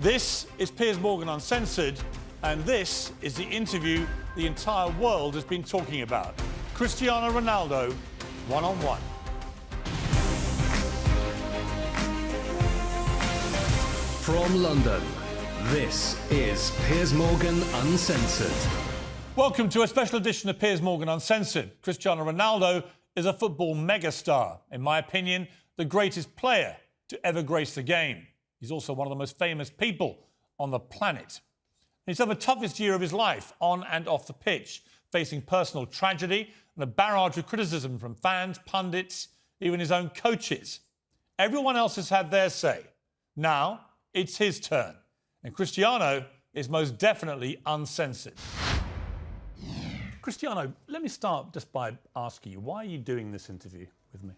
This is Piers Morgan Uncensored, and this is the interview the entire world has been talking about. Cristiano Ronaldo, one-on-one. From London, this is Piers Morgan Uncensored. Welcome to a special edition of Piers Morgan Uncensored. Cristiano Ronaldo is a football megastar. In my opinion, the greatest player to ever grace the game. He's also one of the most famous people on the planet. He's had the toughest year of his life, on and off the pitch, facing personal tragedy and a barrage of criticism from fans, pundits, even his own coaches. Everyone else has had their say. Now, it's his turn. And Cristiano is most definitely uncensored. Cristiano, let me start just by asking you, why are you doing this interview with me?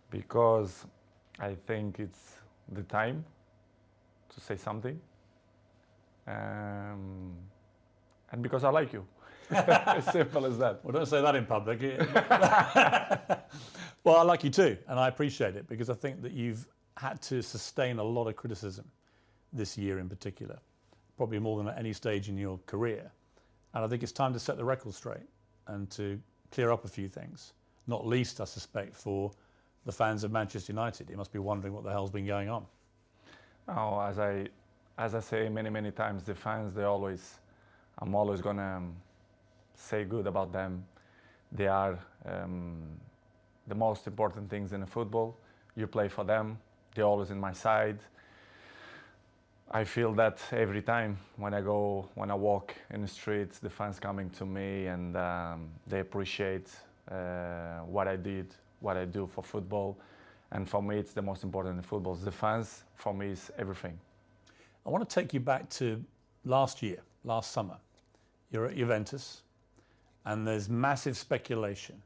Because I think it's the time to say something. And because I like you. As simple as that. Well, don't say that in public. Well, I like you too, and I appreciate it, because I think that you've had to sustain a lot of criticism this year in particular, probably more than at any stage in your career. And I think it's time to set the record straight and to clear up a few things, not least, I suspect, for the fans of Manchester United. You must be wondering what the hell's been going on. Oh, as I say many times, the fans, I'm always gonna say good about them. They are the most important things in football. You play for them. They're always in my side. I feel that every time when I walk in the streets, the fans coming to me and they appreciate what I do for football. And for me, it's the most important in football. The fans, for me, is everything. I want to take you back to last summer. You're at Juventus, and there's massive speculation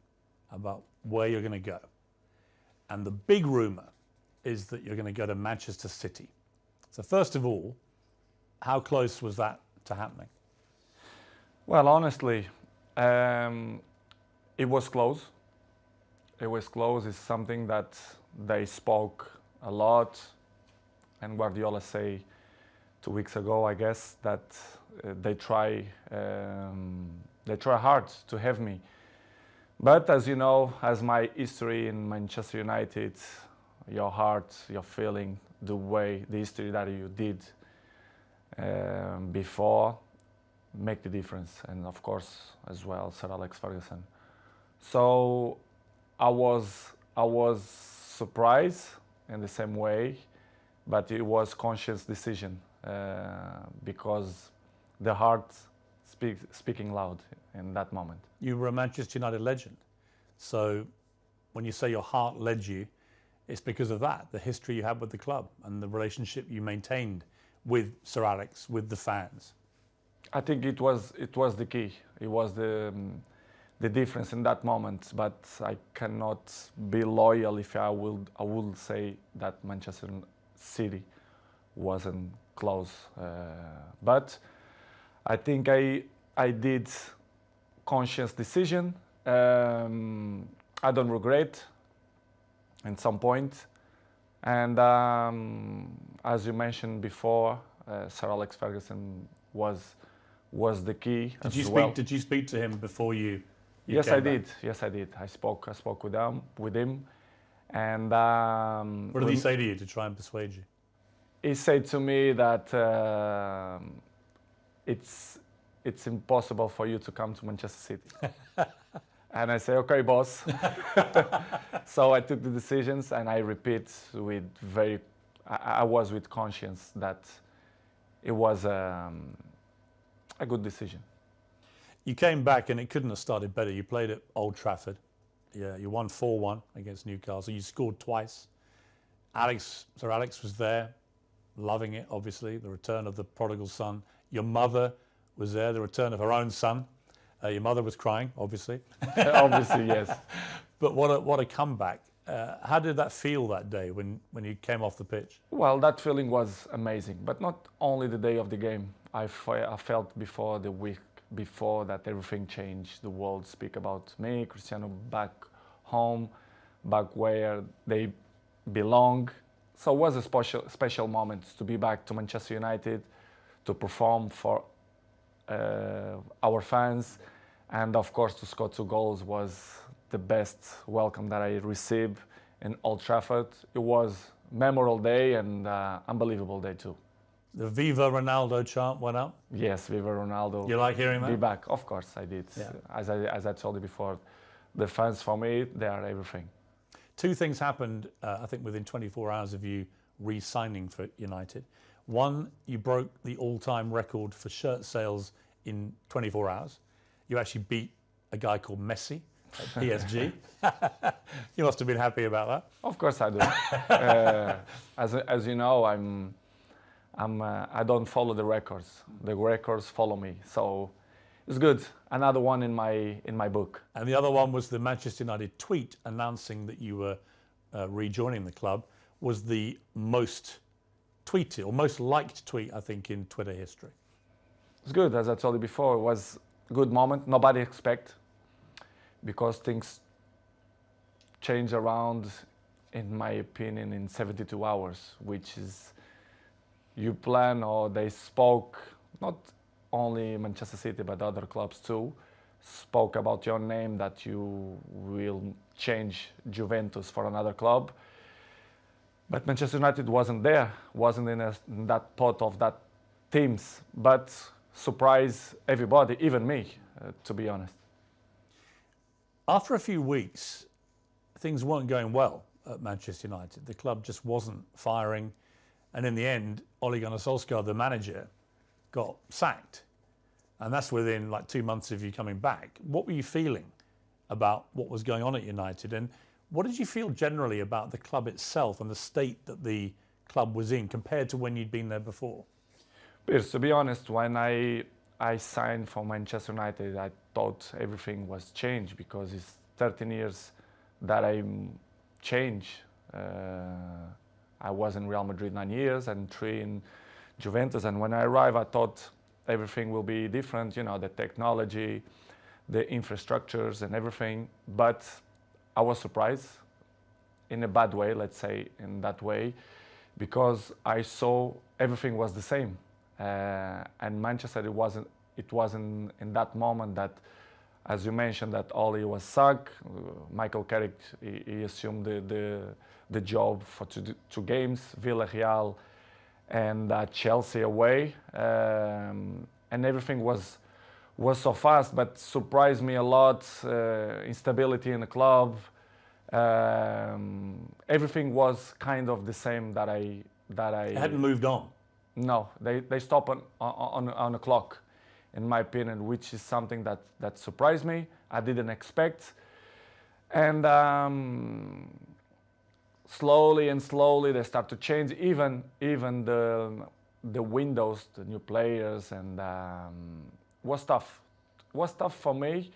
about where you're going to go. And the big rumour is that you're going to go to Manchester City. So first of all, how close was that to happening? Well, honestly, it was close. It was close. It's something that they spoke a lot, and Guardiola say 2 weeks ago, I guess, that they try hard to have me. But as you know, as my history in Manchester United, your heart, your feeling, the history that you did before, make the difference. And of course, as well, Sir Alex Ferguson. So I was surprised in the same way, but it was conscious decision because the heart speaking loud in that moment. You were a Manchester United legend. So when you say your heart led you, it's because of that, the history you had with the club and the relationship you maintained with Sir Alex, with the fans. I think it was the key. It was the difference in that moment. But I cannot be loyal if I would say that Manchester City wasn't close. But I think I did conscious decision. I don't regret at some point. And as you mentioned before, Sir Alex Ferguson was the key. Did you speak to him before you Yes, I back? did. Yes, I did. I spoke with him, and what did he say to you to try and persuade you? He said to me that it's impossible for you to come to Manchester City. And I say, okay, boss. So I took the decisions, and I repeat I was with conscience that it was a good decision. You came back and it couldn't have started better. You played at Old Trafford. Yeah, you won 4-1 against Newcastle. You scored twice. Sir Alex was there, loving it, obviously, the return of the prodigal son. Your mother was there, the return of her own son. Your mother was crying, obviously. Obviously, yes. But what a comeback. How did that feel that day when you came off the pitch? Well, that feeling was amazing, but not only the day of the game. I felt before the week before that everything changed. The world speak about me, Cristiano, back home, back where they belong, so it was a special moment to be back to Manchester United, to perform for our fans, and of course to score 2 goals was the best welcome that I received in Old Trafford. It was a memorable day and unbelievable day too. The Viva Ronaldo chant went up. Yes, Viva Ronaldo. You like hearing that? Be back. Of course I did. Yeah. As I told you before, the fans for me, they are everything. 2 things happened, I think, within 24 hours of you re-signing for United. One, you broke the all-time record for shirt sales in 24 hours. You actually beat a guy called Messi at PSG. You must have been happy about that. Of course I do. As you know, I don't follow the records. The records follow me. So it's good. Another one in my book. And the other one was the Manchester United tweet announcing that you were rejoining the club was the most tweeted or most liked tweet, I think, in Twitter history. It's good. As I told you before, it was a good moment. Nobody expect, because things change around, in my opinion, in 72 hours, which is you plan, or they spoke, not only Manchester City but other clubs too, spoke about your name, that you will change Juventus for another club. But Manchester United wasn't there, wasn't in that pot of that teams, but surprised everybody, even me, to be honest. After a few weeks, things weren't going well at Manchester United. The club just wasn't firing. And in the end, Ole Gunnar Solskjaer, the manager, got sacked. And that's within like 2 months of you coming back. What were you feeling about what was going on at United? And what did you feel generally about the club itself and the state that the club was in compared to when you'd been there before? Piers, to be honest, when I signed for Manchester United, I thought everything was changed, because it's 13 years that I'm changed. I was in Real Madrid 9 years and 3 in Juventus. And when I arrived, I thought everything will be different, you know, the technology, the infrastructures and everything. But I was surprised in a bad way, let's say in that way, because I saw everything was the same. And Manchester, it wasn't in that moment that, as you mentioned, that Ole was sacked. Michael Carrick, he assumed the job for 2 games, Villarreal and Chelsea away, and everything was so fast, but surprised me a lot. Instability in the club, everything was kind of the same that I It hadn't moved on. No, they stopped on the clock, in my opinion, which is something that surprised me. I didn't expect. And slowly they start to change, even the windows, the new players, and was tough. It was tough for me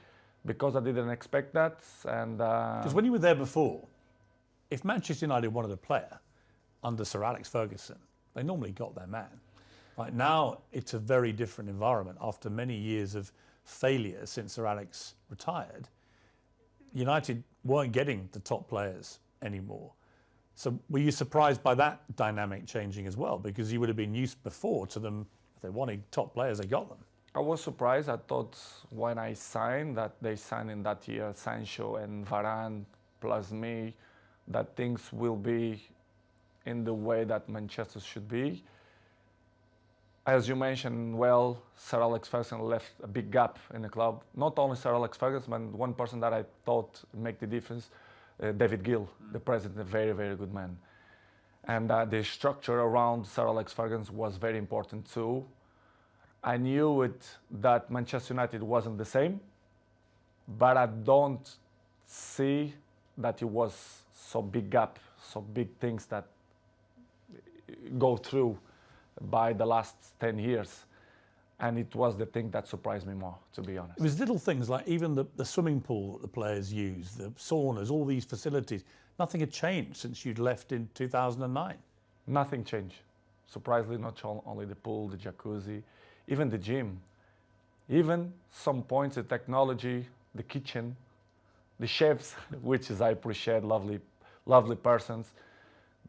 because I didn't expect that. And because when you were there before, if Manchester United wanted a player under Sir Alex Ferguson, they normally got their man. Right now, it's a very different environment. After many years of failure since Sir Alex retired, United weren't getting the top players anymore. So were you surprised by that dynamic changing as well? Because you would have been used before to them, if they wanted top players, they got them. I was surprised. I thought when I signed, that they signed in that year Sancho and Varane plus me, that things will be in the way that Manchester should be. As you mentioned, well, Sir Alex Ferguson left a big gap in the club. Not only Sir Alex Ferguson, but one person that I thought make the difference, David Gill, the president, a very, very good man. And the structure around Sir Alex Ferguson was very important too. I knew that Manchester United wasn't the same, but I don't see that it was so big gap, so big things that go through by the last 10 years. And it was the thing that surprised me more, to be honest. It was little things like even the swimming pool that the players use, the saunas, all these facilities. Nothing had changed since you'd left in 2009. Nothing changed. Surprisingly, not only the pool, the jacuzzi, even the gym. Even some points, the technology, the kitchen, the chefs, which is I appreciate, lovely persons.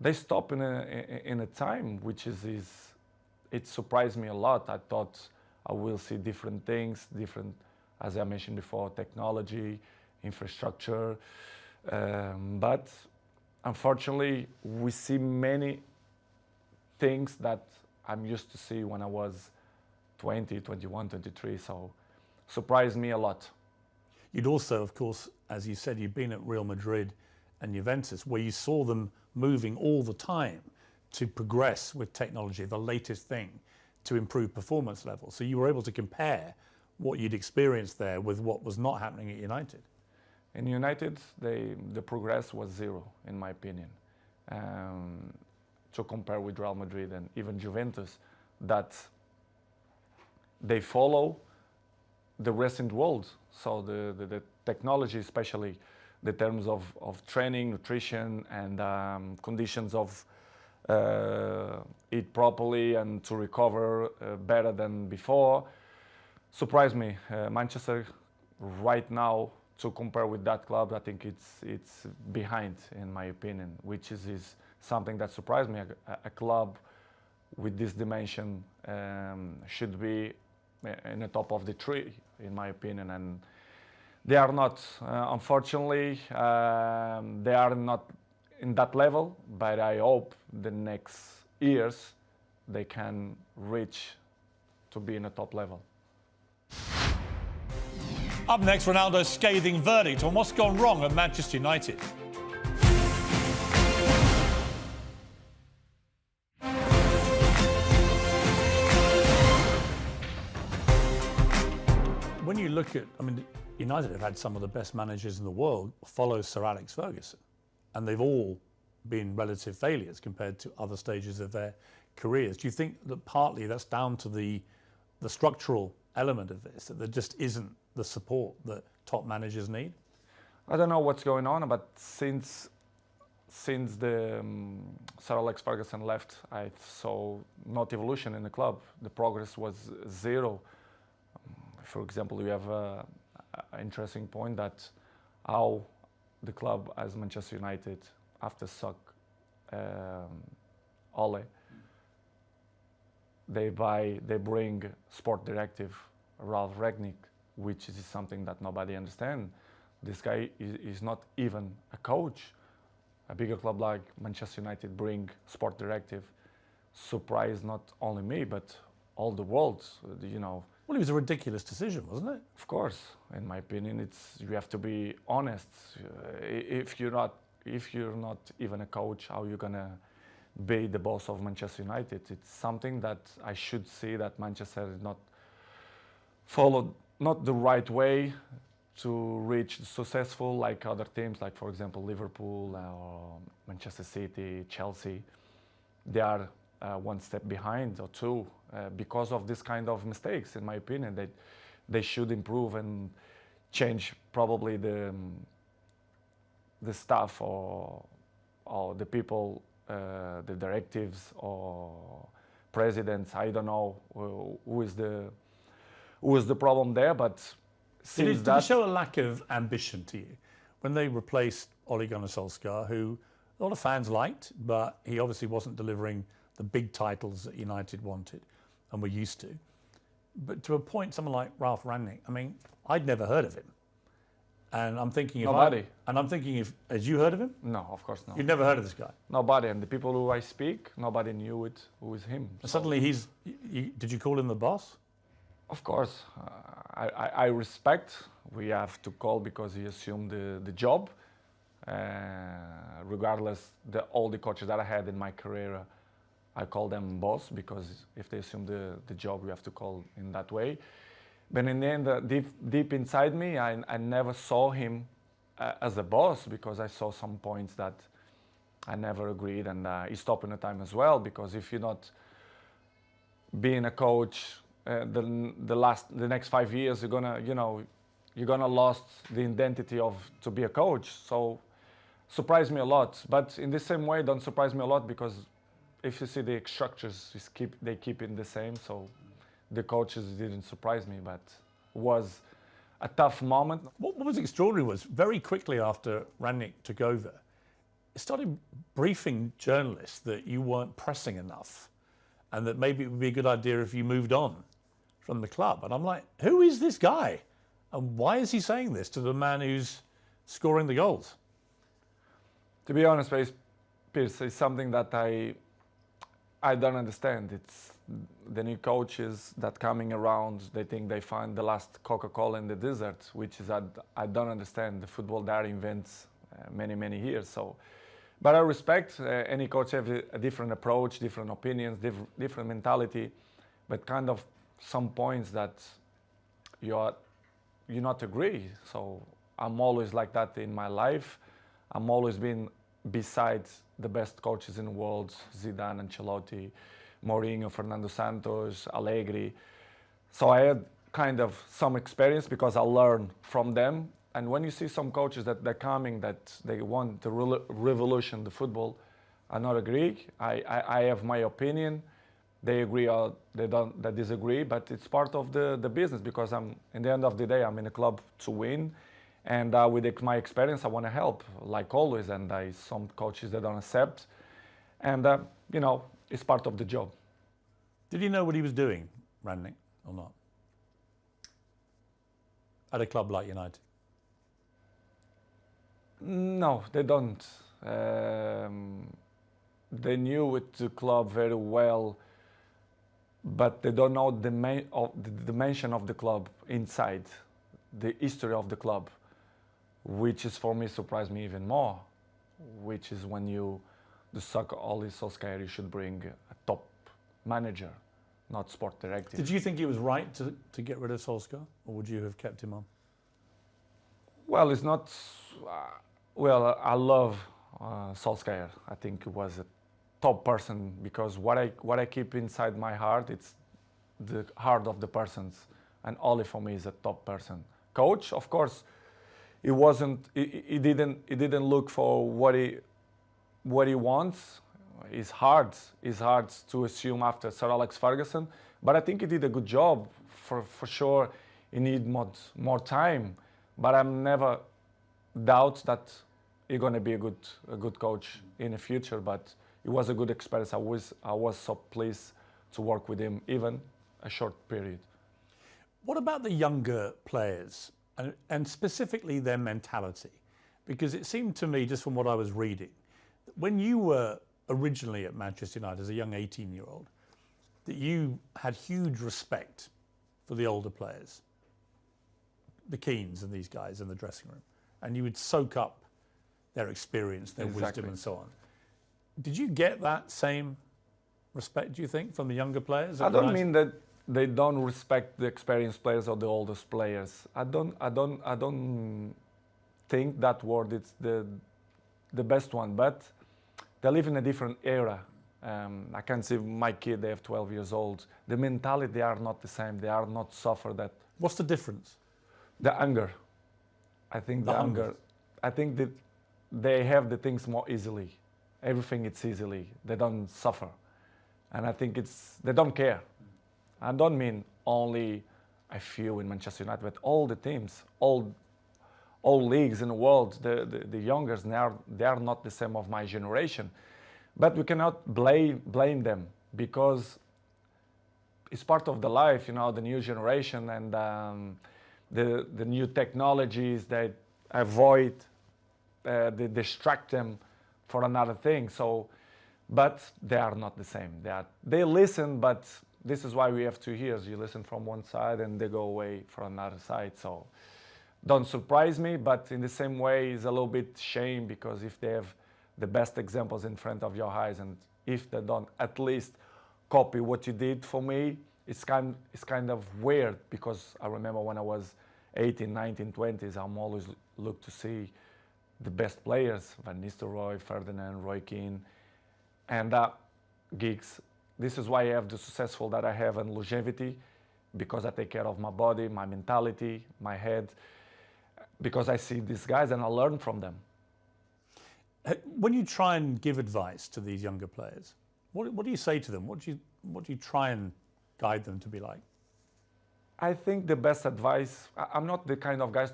they stop in a time which is it surprised me a lot. I thought I will see different things, different, as I mentioned before, technology, infrastructure, but unfortunately we see many things that I'm used to see when I was 20, 21, 23, so surprised me a lot. You'd also, of course, as you said, you've been at Real Madrid and Juventus, where you saw them moving all the time to progress with technology, the latest thing, to improve performance levels. So you were able to compare what you'd experienced there with what was not happening at United. In United, the progress was zero, in my opinion. To compare with Real Madrid and even Juventus, that they follow the recent world. So the technology, especially the terms of training, nutrition, and conditions of eat properly and to recover better than before, surprised me. Manchester right now, to compare with that club, I think it's behind, in my opinion, which is something that surprised me. A club with this dimension should be in the top of the tree, in my opinion, and they are not. Unfortunately, they are not in that level, but I hope the next years they can reach to be in a top level. Up next, Ronaldo's scathing verdict on what's gone wrong at Manchester United. When you look at, United have had some of the best managers in the world follow Sir Alex Ferguson, and they've all been relative failures compared to other stages of their careers. Do you think that partly that's down to the structural element of this, that there just isn't the support that top managers need? I don't know what's going on, but since the Sir Alex Ferguson left, I saw not evolution in the club. The progress was zero. For example, we have an interesting point that how the club as Manchester United, after Ole, they bring sport directive Ralph Rangnick, which is something that nobody understands. This guy is not even a coach. A bigger club like Manchester United bring sport directive. Surprised not only me, but all the world, Well, it was a ridiculous decision, wasn't it? Of course, in my opinion, you have to be honest. If you're not even a coach, how are you gonna be the boss of Manchester United? It's something that I should see that Manchester is not followed not the right way to reach successful like other teams, like for example Liverpool or Manchester City, Chelsea. They are one step behind or two because of this kind of mistakes. In my opinion, they should improve and change probably the staff or the people, the directives or presidents. I don't know who is the problem there, but Did it show a lack of ambition to you when they replaced Ole Gunnar Solskjaer, who a lot of fans liked, but he obviously wasn't delivering the big titles that United wanted and were used to. But to a point, someone like Ralph Rangnick, I'd never heard of him. And I'm thinking if had you heard of him? No, of course not. You'd never heard of this guy? Nobody, and the people who I speak, nobody knew it. Who is him? So suddenly did you call him the boss? Of course, I respect. We have to call because he assumed the job. Regardless, all the coaches that I had in my career, I call them boss because if they assume the job, we have to call in that way. But in the end, deep inside me, I never saw him as a boss because I saw some points that I never agreed, and he stopped in the time as well. Because if you're not being a coach, the next 5 years, you're gonna lost the identity to be a coach. So surprised me a lot. But in the same way, don't surprise me a lot because if you see the structures, they keep it the same. So the coaches didn't surprise me, but was a tough moment. What was extraordinary was very quickly after Rangnick took over, started briefing journalists that you weren't pressing enough and that maybe it would be a good idea if you moved on from the club. And I'm like, who is this guy? And why is he saying this to the man who's scoring the goals? To be honest, Piers, it's something that I don't understand. It's the new coaches that coming around, they think they find the last Coca-Cola in the desert, which is I don't understand. The football there invents many years. So, but I respect any coach have a different approach, different opinions, different mentality, but kind of some points that you not agree. So I'm always like that in my life. I'm always been beside the best coaches in the world, Zidane, Ancelotti, Mourinho, Fernando Santos, Allegri. So I had kind of some experience because I learned from them. And when you see some coaches that they're coming, that they want to revolution the football, I not agree. I have my opinion. They agree or they disagree, but it's part of the business because in the end of the day, I'm in a club to win. And with my experience, I want to help, like always. And some coaches that don't accept. And, it's part of the job. Did he know what he was doing, Rangnick, or not? At a club like United? No, they don't. They knew with the club very well, but they don't know the dimension of the club inside, the history of the club, which is for me surprised me even more, which is when the soccer Ole Solskjaer, you should bring a top manager, not sport director. Did you think it was right to get rid of Solskjaer, or would you have kept him on? Well, it's not. Well, I love Solskjaer. I think he was a top person because what I keep inside my heart, it's the heart of the persons, and Ole for me is a top person. Coach, of course, he wasn't. He didn't look for what he wants. It's hard to assume after Sir Alex Ferguson, but I think he did a good job. For sure, he need more time, but I'm never doubt that he's going to be a good coach in the future. But it was a good experience. I was so pleased to work with him, even a short period. What about the younger players and specifically their mentality? Because it seemed to me, just from what I was reading, that when you were originally at Manchester United as a young 18-year-old, that you had huge respect for the older players, the Keanes and these guys in the dressing room, and you would soak up their experience, their wisdom and so on. Did you get that same respect, do you think, from the younger players? I don't mean that they don't respect the experienced players or the oldest players. I don't think that word is the best one, but they live in a different era. I can see my kid, they have 12 years old. The mentality, they are not the same. They are not suffer that. What's the difference? The anger. I think the anger. I think that they have the things more easily. Everything it's easily. They don't suffer. And I think they don't care. I don't mean only a few in Manchester United, but all the teams, all leagues in the world, the youngers, they are not the same of my generation. But we cannot blame them because it's part of the life, the new generation and the new technologies that avoid, they distract them for another thing. So, but they are not the same. They listen, but this is why we have 2 years. You listen from one side and they go away from another side. So don't surprise me, but in the same way, it's a little bit shame because if they have the best examples in front of your eyes and if they don't at least copy what you did for me, it's kind of weird because I remember when I was 18, 19, 20s, I'm always look to see the best players, Van Nistelrooy, Ferdinand, Roy Keane, and Giggs. This is why I have the successful that I have and longevity, because I take care of my body, my mentality, my head, because I see these guys and I learn from them. When you try and give advice to these younger players, what do you say to them? What do you try and guide them to be like? I think the best advice, I'm not the kind of guy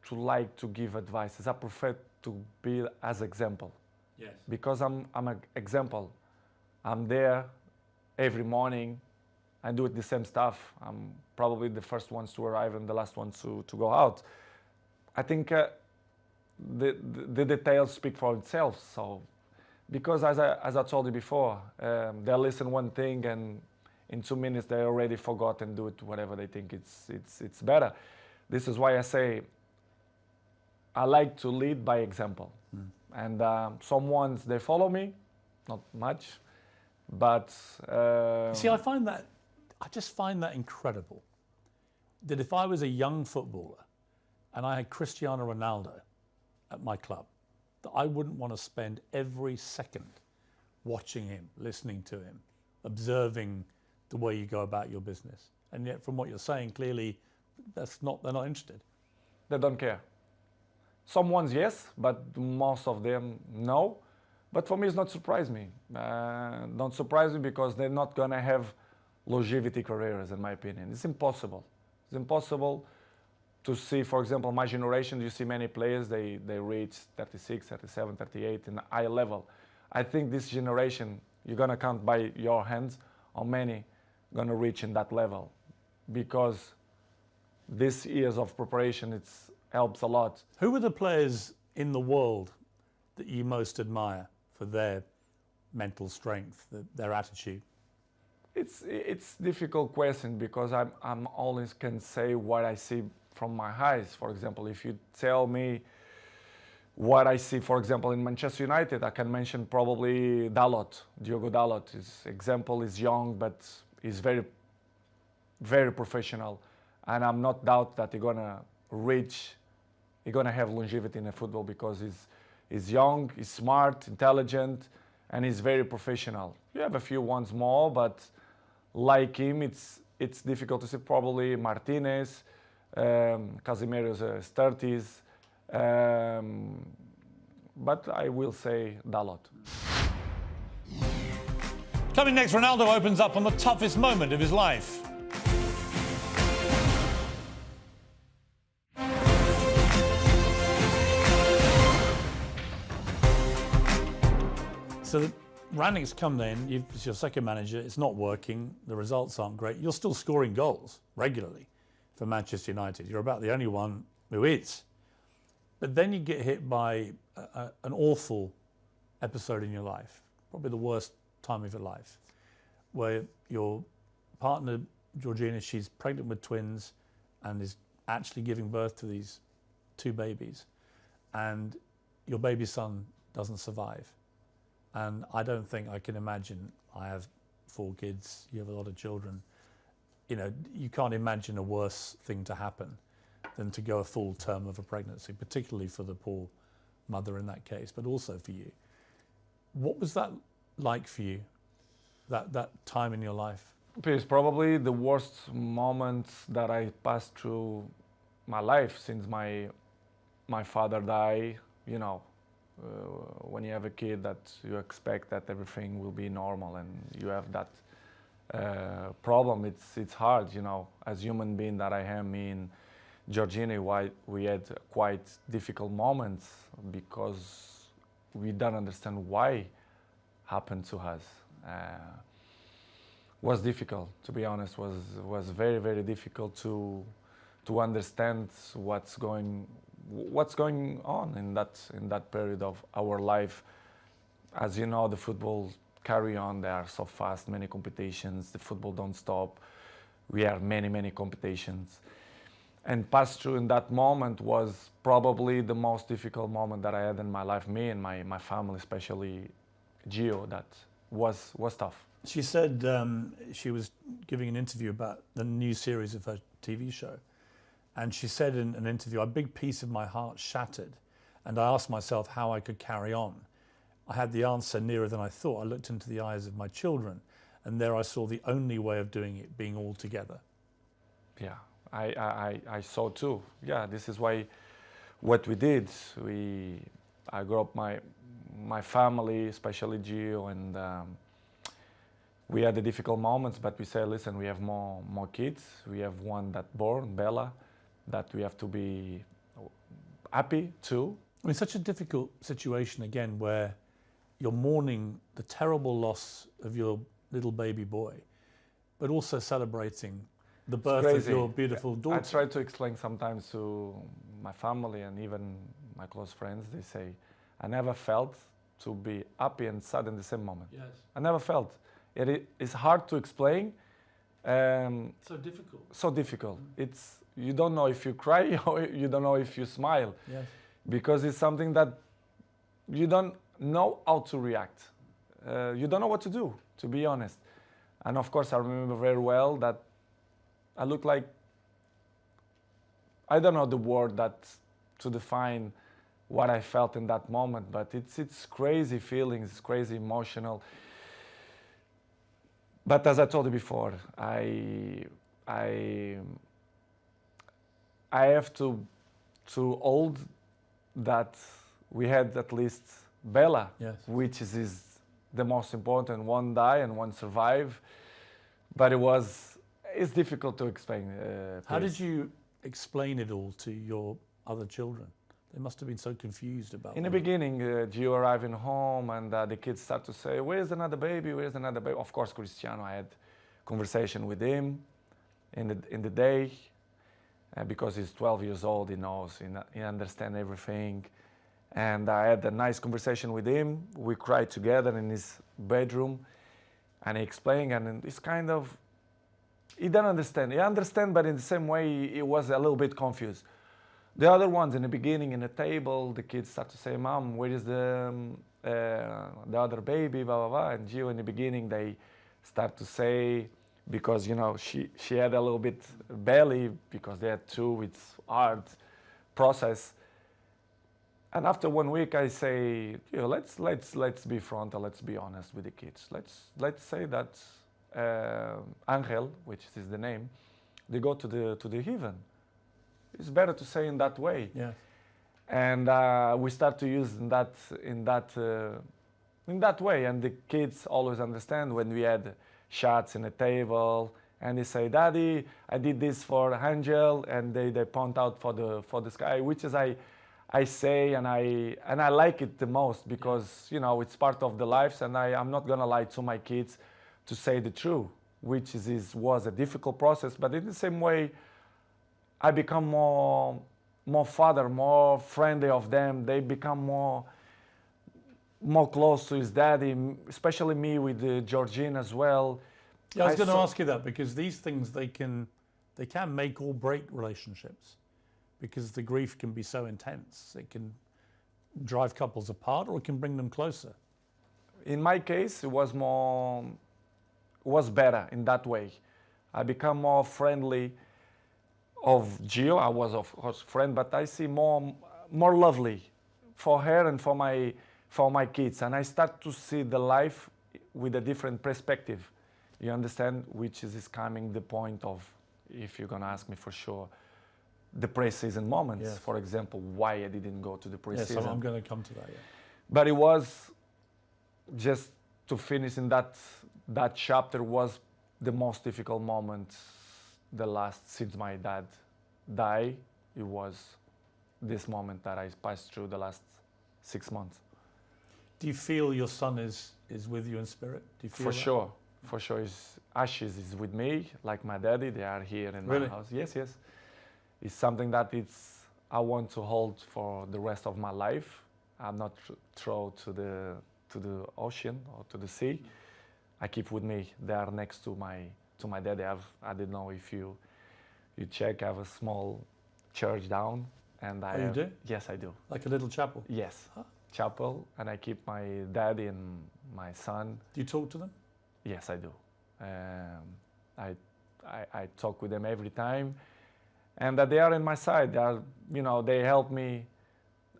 to like to give advices. I prefer to be as example. Yes. Because I'm an example. I'm there every morning. I do it the same stuff. I'm probably the first ones to arrive and the last ones to go out. I think the details speak for itself. So, because as I told you before, they listen one thing and in 2 minutes they already forgot and do it whatever they think it's better. This is why I say I like to lead by example. And some ones they follow me, not much, but See, I just find that incredible. That if I was a young footballer and I had Cristiano Ronaldo at my club, that I wouldn't want to spend every second watching him, listening to him, observing the way you go about your business. And yet, from what you're saying, clearly, they're not interested. they don't care. Some ones yes, but most of them no. But for me, it's not surprise me. Don't surprise me because they're not gonna have longevity careers, in my opinion. It's impossible. It's impossible to see, for example, my generation, you see many players, they reach 36, 37, 38 in a high level. I think this generation, you're gonna count by your hands how many gonna reach in that level, because this years of preparation, it helps a lot. Who are the players in the world that you most admire for their mental strength, their attitude? It's difficult question because I'm always can say what I see from my eyes. For example, if you tell me what I see, for example, in Manchester United, I can mention probably Dalot, Diogo Dalot. His example is young, but he's very, very professional. And I'm not doubt that he's gonna have longevity in the football because he's young, he's smart, intelligent, and he's very professional. You have a few ones more, but like him, it's difficult to see. Probably Martinez, Casemiro's 30s, but I will say Dalot. Coming next, Ronaldo opens up on the toughest moment of his life. So Rangnick's come in, it's your second manager, it's not working, the results aren't great. You're still scoring goals regularly for Manchester United. You're about the only one who is. But then you get hit by an awful episode in your life, probably the worst time of your life, where your partner, Georgina, she's pregnant with twins and is actually giving birth to these 2 babies. And your baby son doesn't survive. And I don't think I can imagine, I have 4 kids, you have a lot of children, you know, you can't imagine a worse thing to happen than to go a full term of a pregnancy, particularly for the poor mother in that case, but also for you. What was that like for you, that time in your life? It's probably the worst moment that I passed through my life since my father died, you know. When you have a kid that you expect that everything will be normal and you have that problem, it's hard, you know. As human being that I am, me and Georgina, we had quite difficult moments because we don't understand why happened to us. Was difficult, to be honest. Was very, very difficult to understand what's going on in that period of our life. As you know, the football carry on. They are so fast, many competitions. The football don't stop. We have many competitions. And pass through in that moment was probably the most difficult moment that I had in my life. Me and my family, especially Gio, that was tough. She said she was giving an interview about the new series of her TV show. And she said in an interview, a big piece of my heart shattered. And I asked myself how I could carry on. I had the answer nearer than I thought. I looked into the eyes of my children, and there I saw the only way of doing it, being all together. Yeah, I saw too. Yeah, this is why what we did. I grew up my family, especially Gio, and we had the difficult moments, but we said, listen, we have more kids. We have one that born, Bella, that we have to be happy too. I mean, such a difficult situation again, where you're mourning the terrible loss of your little baby boy, but also celebrating the birth of your beautiful daughter. I try to explain sometimes to my family and even my close friends. They say, I never felt to be happy and sad in the same moment. Yes. I never felt. It's hard to explain. So difficult. So difficult. You don't know if you cry or you don't know if you smile. Yes. Because it's something that you don't know how to react. You don't know what to do, to be honest. And of course, I remember very well that I look like, I don't know the word that to define what I felt in that moment, but it's crazy feelings, it's crazy emotional. But as I told you before, I have to hold that we had at least Bella, yes, which is the most important. One die and one survive, but it's difficult to explain. How did you explain it all to your other children? They must have been so confused about it. In the beginning, Gio arriving home and the kids start to say, where's another baby, where's another baby? Of course, Cristiano, I had conversation with him in the day because he's 12 years old, he knows, he understands everything. And I had a nice conversation with him. We cried together in his bedroom and he explained, and it's kind of, he didn't understand. He understand, but in the same way, he was a little bit confused. The other ones in the beginning, in the table, the kids start to say, Mom, where is the other baby, blah, blah, blah. And Gio, in the beginning, they start to say, because, you know, she had a little bit belly, because they had two, it's hard process. And after 1 week, I say, you know, let's be frontal, let's be honest with the kids. Let's say that Angel, which is the name, they go to the heaven. It's better to say in that way. Yes. And we start to use in that way. And the kids always understand when we had shots in the table, and they say, Daddy, I did this for Angel, and they point out for the sky, which is I say, and I like it the most because, you know, it's part of the lives, and I'm not gonna lie to my kids to say the truth, which was a difficult process, but in the same way, I become more father, more friendly of them. They become more close to his daddy, especially me with Georgine as well. Yeah, I was going to ask you that, because these things, they can make or break relationships, because the grief can be so intense. It can drive couples apart, or it can bring them closer. In my case, it was better in that way. I become more friendly of Gio. I was of course friend, but I see more lovely for her and for my kids, and I start to see the life with a different perspective. You understand, which is coming the point of, if you're gonna ask me for sure, the pre-season moments. Yes. For example, why I didn't go to the pre-season. Yes, I'm going to come to that. Yeah. But it was just to finish in that chapter was the most difficult moment. The last since my dad died, it was this moment that I passed through the last 6 months. Do you feel your son is with you in spirit? Do you feel that? Sure, for sure. His ashes is with me, like my daddy. They are here in my house. Yes. It's something that I want to hold for the rest of my life. I'm not thrown to the ocean or to the sea. I keep with me. They are next to my daddy. I don't know if you check. I have a small church down, and you do? Yes, I do. Like a little chapel. Yes, chapel, and I keep my daddy and my son. Do you talk to them? Yes, I do. I talk with them every time, and that they are in my side. They are, they help me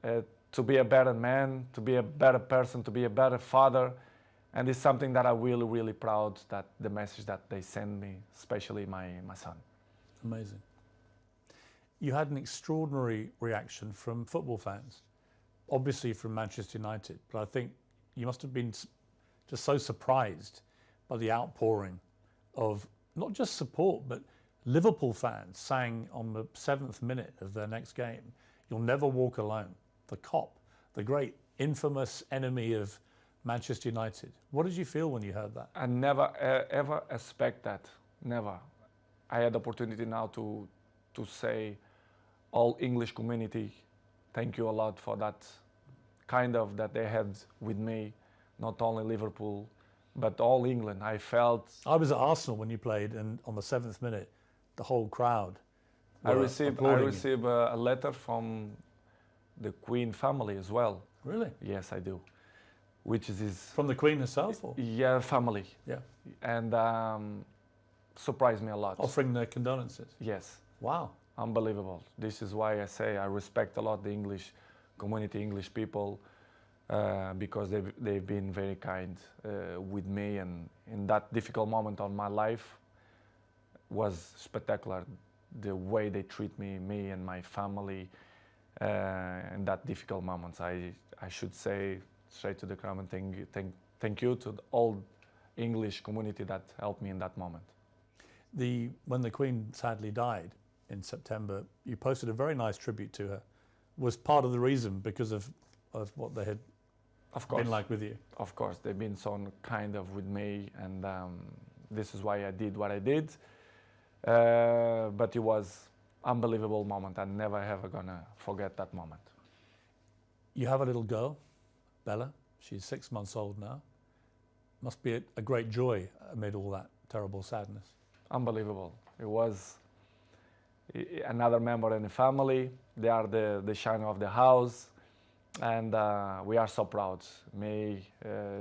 to be a better man, to be a better person, to be a better father. And it's something that I'm really, really proud that the message that they send me, especially my son. Amazing. You had an extraordinary reaction from football fans, obviously from Manchester United, but I think you must have been just so surprised by the outpouring of not just support, but Liverpool fans sang on the 7th minute of their next game, "You'll never walk alone." The cop, the great infamous enemy of Manchester United. What did you feel when you heard that? I never ever expect that. Never. I had the opportunity now to say all English community, thank you a lot for that kind of that they had with me, not only Liverpool, but all England. I felt I was at Arsenal when you played, and on the 7th minute, the whole crowd I were received applauding you. a letter from the Queen family as well. Really? Yes, I do. Which is his From the Queen herself? Or? yeah family, Yeah. and surprised me a lot. Offering their condolences. Yes, Wow. unbelievable. This is why I say I respect a lot the English community, English people, because they've been very kind with me, and in that difficult moment of my life was spectacular. The way they treat me and my family in that difficult moments. I should say straight to the crowd and thank you to the all English community that helped me in that moment. When the Queen sadly died in September, you posted a very nice tribute to her. Was part of the reason because of what they had Of course, been like with you? of course, they've been so kind of with me, and this is why I did what I did. But it was unbelievable moment. I'm never ever gonna forget that moment. You have a little girl, Bella. She's 6 months old now. Must be a great joy amid all that terrible sadness. Unbelievable. It was another member in the family. They are the shine of the house, and we are so proud. Me,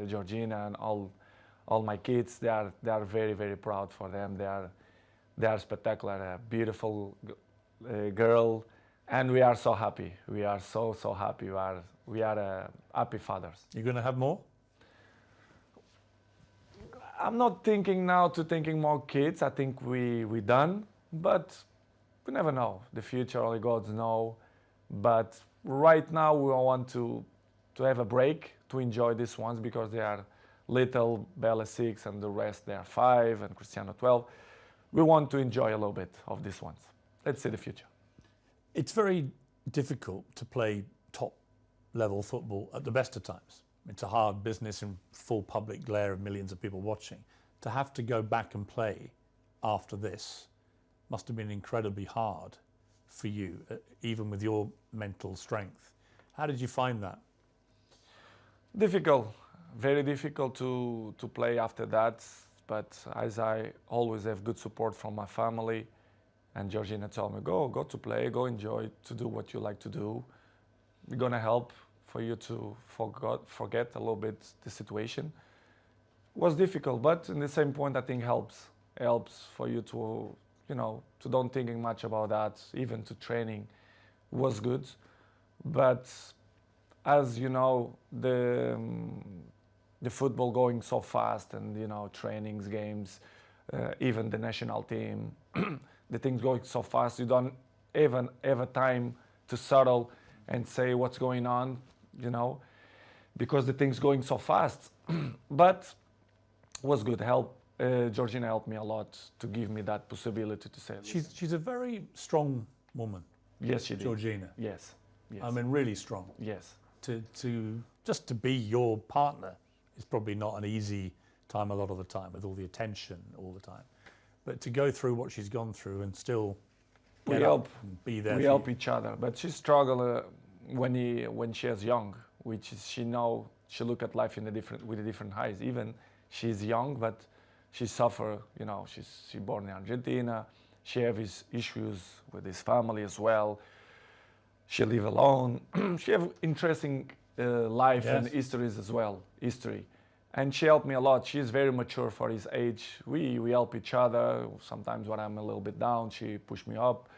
Georgina, and all my kids. They are very, very proud for them. They are spectacular. A beautiful girl, and we are so happy. We are so happy. We are happy fathers. You're going to have more? I'm not thinking now to thinking more kids. I think we done, but we never know. The future only God knows. But right now we want to have a break to enjoy these ones because they are little. Bella 6 and the rest they are 5 and Cristiano 12. We want to enjoy a little bit of these ones. Let's see the future. It's very difficult to play top level football at the best of times. It's a hard business in full public glare of millions of people watching. To have to go back and play after this must have been incredibly hard for you, even with your mental strength. How did you find that? Difficult, very difficult to play after that. But as I always have good support from my family, and Georgina told me, go to play, go enjoy, to do what you like to do. We're gonna help for you to forget a little bit the situation. It was difficult, but in the same point, I think helps for you to, to don't thinking much about that, even to training was good. But as you know, the football going so fast, and trainings, games, even the national team, the things going so fast, you don't even have a time to settle and say what's going on, because the things going so fast. But was good. Georgina helped me a lot to give me that possibility to say. She's a very strong woman. Yes, she did. Georgina. Yes. I mean, really strong. Yes. Just to be your partner is probably not an easy time a lot of the time, with all the attention all the time. But to go through what she's gone through and still get up and be there. We help each other. But she struggled when she was young, which is she look at life with a different eyes. Even she's young, but she suffer. She born in Argentina. She have his issues with his family as well. She live alone. She have interesting life and histories as well. And she helped me a lot. She's very mature for his age. We help each other. Sometimes when I'm a little bit down, she push me up,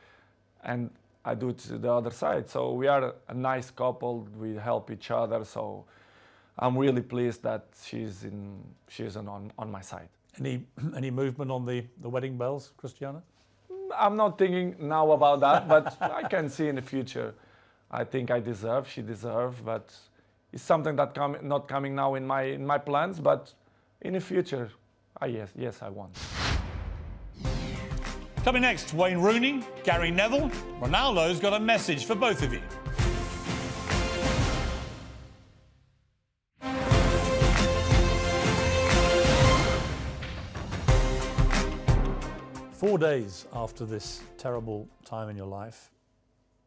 and I do it to the other side. So we are a nice couple. We help each other. So I'm really pleased that she's on my side. Any movement on the wedding bells, Cristiano? I'm not thinking now about that, but I can see in the future. I think she deserves, but it's something that not coming now in my plans, but in the future, yes, I want. Coming next, Wayne Rooney, Gary Neville. Ronaldo's got a message for both of you. 4 days after this terrible time in your life,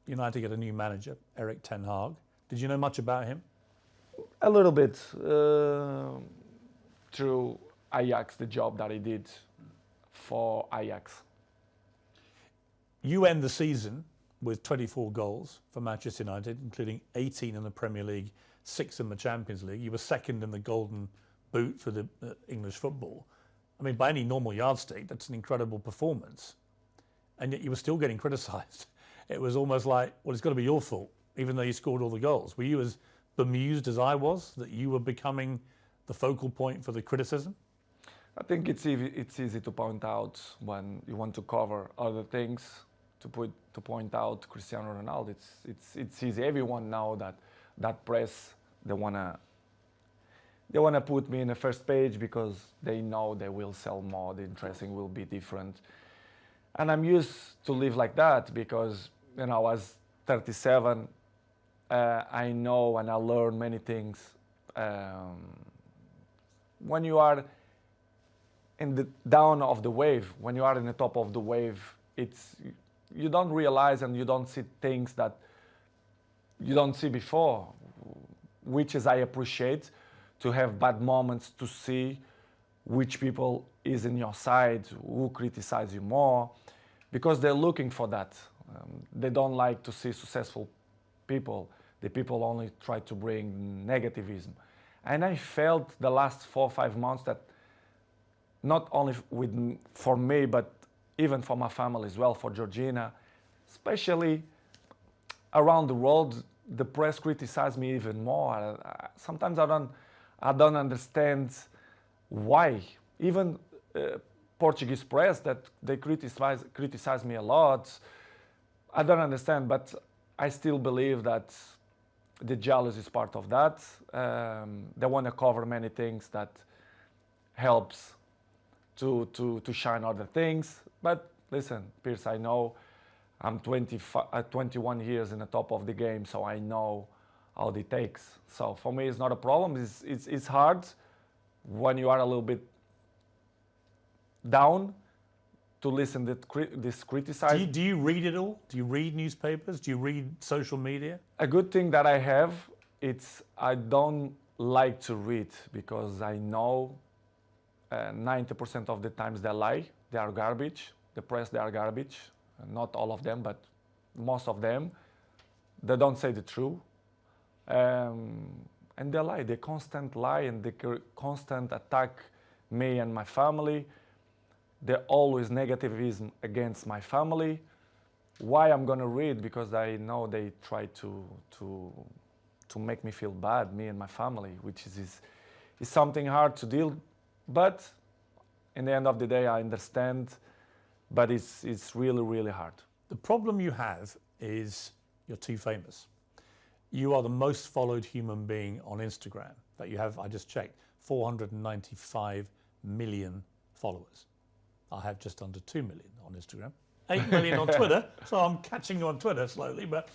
United get a new manager, Erik ten Hag. Did you know much about him? A little bit through Ajax, the job that he did for Ajax. You end the season with 24 goals for Manchester United, including 18 in the Premier League, 6 in the Champions League. You were second in the Golden Boot for the English football. I mean, by any normal yardstick, that's an incredible performance. And yet you were still getting criticised. It was almost like, well, it's got to be your fault, even though you scored all the goals. Were you as bemused as I was that you were becoming the focal point for the criticism? I think it's easy to point out when you want to cover other things, to point out Cristiano Ronaldo. It's easy. Everyone know that press, they wanna put me in the first page because they know they will sell more, the interesting will be different. And I'm used to live like that because, I was 37, I know and I learn many things. When you are in the down of the wave, when you are in the top of the wave, you don't realize and you don't see things that you don't see before, which is I appreciate, to have bad moments, to see which people is in your side, who criticize you more, because they're looking for that. They don't like to see successful people. The people only try to bring negativism. And I felt the last 4 or 5 months that not only for me, but even for my family as well, for Georgina, especially around the world, the press criticizes me even more. Sometimes I don't understand why. Even Portuguese press, that they criticize me a lot. I don't understand, but I still believe that the jealousy is part of that. They want to cover many things that helps to shine other things. But listen, Piers, I know I'm 21 years in the top of the game, so I know how it takes. So for me, it's not a problem. It's hard when you are a little bit down to listen to this criticism. Do you read it all? Do you read newspapers? Do you read social media? A good thing that I have, I don't like to read because I know 90% of the times they lie. They are garbage. The press, they are garbage. Not all of them, but most of them. They don't say the truth. And they lie. They constant lie and they constant attack me and my family. They're always negativism against my family. Why I'm gonna read? Because I know they try to make me feel bad, me and my family, which is something hard to deal. But in the end of the day, I understand. But it's really, really hard. The problem you have is you're too famous. You are the most followed human being on Instagram. That you have, I just checked, 495 million followers. I have just under 2 million on Instagram. 8 million on Twitter, so I'm catching you on Twitter slowly, but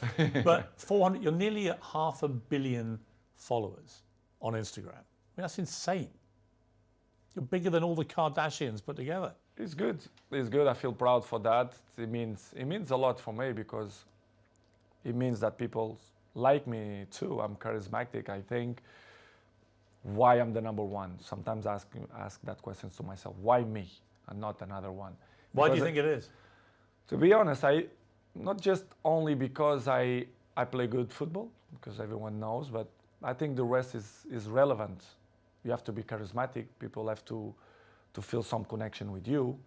400, you're nearly at 500 million followers on Instagram. I mean, that's insane. You're bigger than all the Kardashians put together. It's good. It's good. I feel proud for that. It means a lot for me because it means that people like me too. I'm charismatic. I think why I'm the number one. Sometimes I ask that question to myself. Why me and not another one? Why do you think it is? To be honest, not just only because I play good football, because everyone knows, but I think the rest is relevant. You have to be charismatic. People have to feel some connection with you.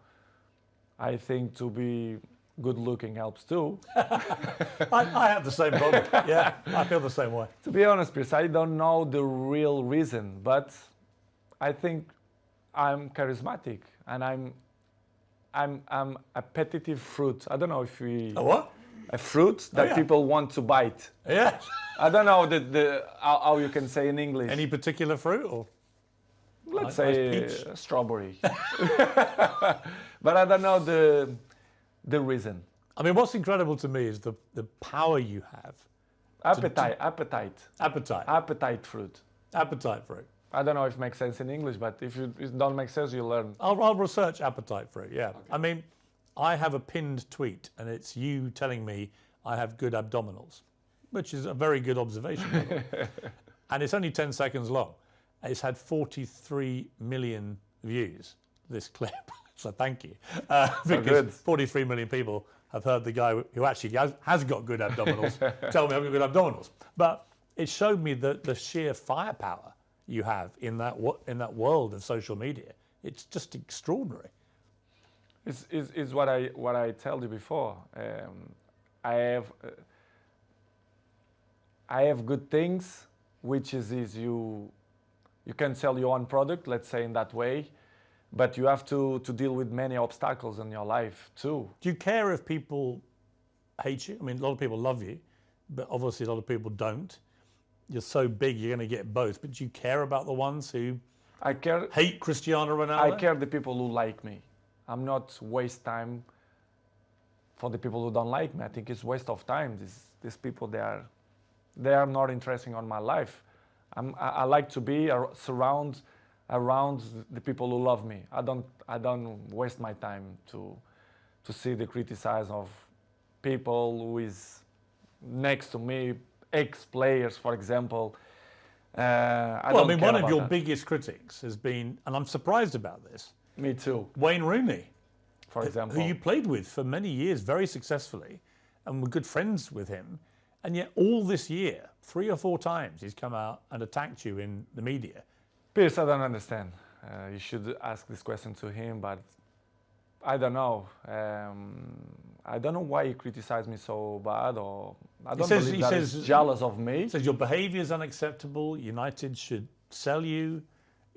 I think to be good looking helps too. I have the same problem. Yeah, I feel the same way. To be honest, Piers, I don't know the real reason, but I think I'm charismatic and I'm a appetitive fruit. I don't know if we... A what? A fruit that people want to bite. Yeah. I don't know how you can say in English. Any particular fruit or? Let's Nice say peach. strawberry. But I don't know the reason. I mean, what's incredible to me is the power you have. Appetite fruit. Appetite fruit. I don't know if it makes sense in English, but if it don't make sense, you learn. I'll research appetite fruit, yeah. Okay. I mean, I have a pinned tweet, and it's you telling me I have good abdominals, which is a very good observation, by the way. And it's only 10 seconds long. It's had 43 million views, this clip. So thank you. Because 43 million people have heard the guy who actually has got good abdominals tell me I've got good abdominals. But it showed me the sheer firepower you have in that world of social media. It's just extraordinary. Is what I told you before. I have good things, which is you can sell your own product, let's say in that way, but you have to deal with many obstacles in your life too. Do you care if people hate you? I mean, a lot of people love you, but obviously a lot of people don't. You're so big, you're going to get both. But do you care about the ones who hate Cristiano Ronaldo? I care the people who like me. I'm not waste time for the people who don't like me. I think it's waste of time. These people, they are not interesting on my life. I like to be around the people who love me. I don't waste my time to see the criticize of people who is next to me, ex-players, for example. I mean, one of your biggest critics has been, and I'm surprised about this. Me too. Wayne Rooney, for example, who you played with for many years very successfully, and were good friends with him. And yet all this year, 3 or 4 times, he's come out and attacked you in the media. Piers, I don't understand. You should ask this question to him, but I don't know. I don't know why he criticized me so bad, or I don't believe that he's jealous of me. He says your behaviour is unacceptable. United should sell you.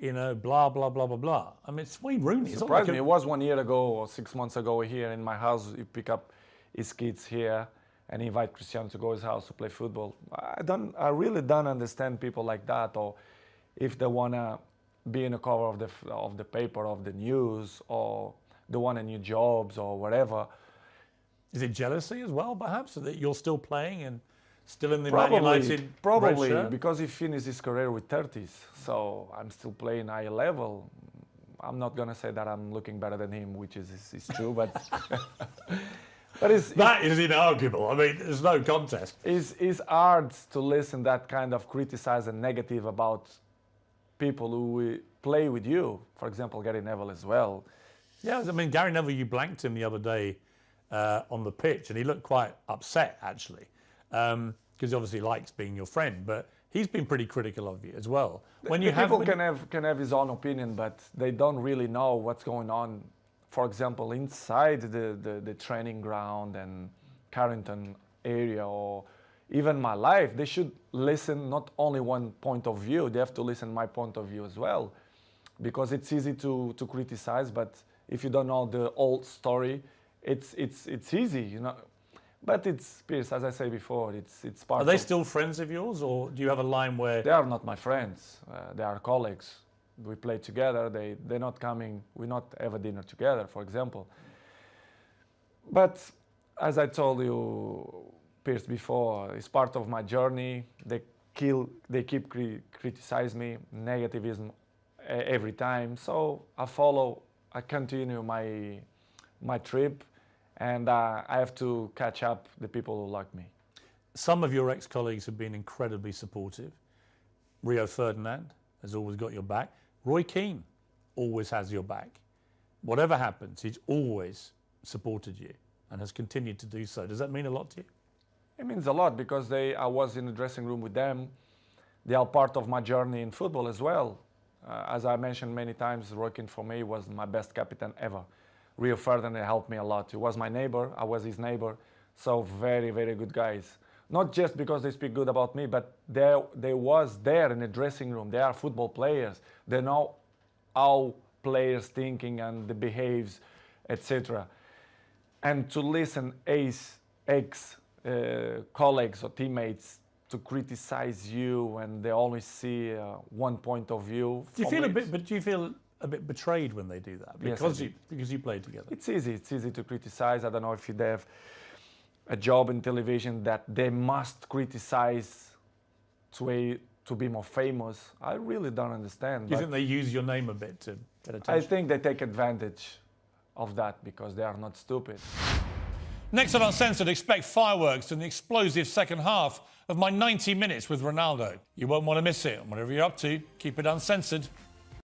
You know, blah blah blah blah blah. I mean, it's Wayne Rooney. It surprised me. It was 1 year ago or 6 months ago here in my house. You pick up his kids here and invite Cristiano to go to his house to play football. I really don't understand people like that, or if they wanna be in the cover of the paper, of the news, or they want a new jobs or whatever. Is it jealousy as well, perhaps, that you're still playing and still in the Man United? Probably, because he finished his career with 30s. So I'm still playing high level. I'm not gonna say that I'm looking better than him, which is true, but that is inarguable. I mean, there's no contest. It's hard to listen that kind of criticize and negative about people who play with you. For example, Gary Neville as well. Yeah, I mean, Gary Neville, you blanked him the other day on the pitch, and he looked quite upset, actually, because he obviously likes being your friend, but he's been pretty critical of you as well. People can have his own opinion, but they don't really know what's going on, for example, inside the training ground and Carrington area, or even my life. They should listen not only one point of view, they have to listen my point of view as well, because it's easy to criticize, but if you don't know the whole story, it's easy, you know. But it's, Piers, as I say before, it's part of... Are they still friends of yours, or do you have a line where... They are not my friends. They are colleagues. We play together. They're not coming. We not have a dinner together, for example. But as I told you, Piers, before, it's part of my journey. They keep criticize me, negativism every time. So I continue my trip, and I have to catch up the people who like me. Some of your ex-colleagues have been incredibly supportive. Rio Ferdinand has always got your back. Roy Keane always has your back. Whatever happens, he's always supported you and has continued to do so. Does that mean a lot to you? It means a lot, because I was in the dressing room with them. They are part of my journey in football as well. As I mentioned many times, Roy Keane for me was my best captain ever. Rio Ferdinand helped me a lot. He was my neighbor, I was his neighbor. So very, very good guys. Not just because they speak good about me, but they was there in the dressing room. They are football players. They know how players thinking and the behaves, etc. And to listen ex-colleagues or teammates to criticize you, and they always see one point of view. Do you feel a bit betrayed when they do that? Because you played together. It's easy to criticize. I don't know if they have a job in television that they must criticize to be more famous. I really don't understand. Do you think they use your name a bit to get attention? I think they take advantage of that because they are not stupid. Next on Uncensored, expect fireworks in the explosive second half of my 90 minutes with Ronaldo. You won't want to miss it. And whatever you're up to, keep it uncensored.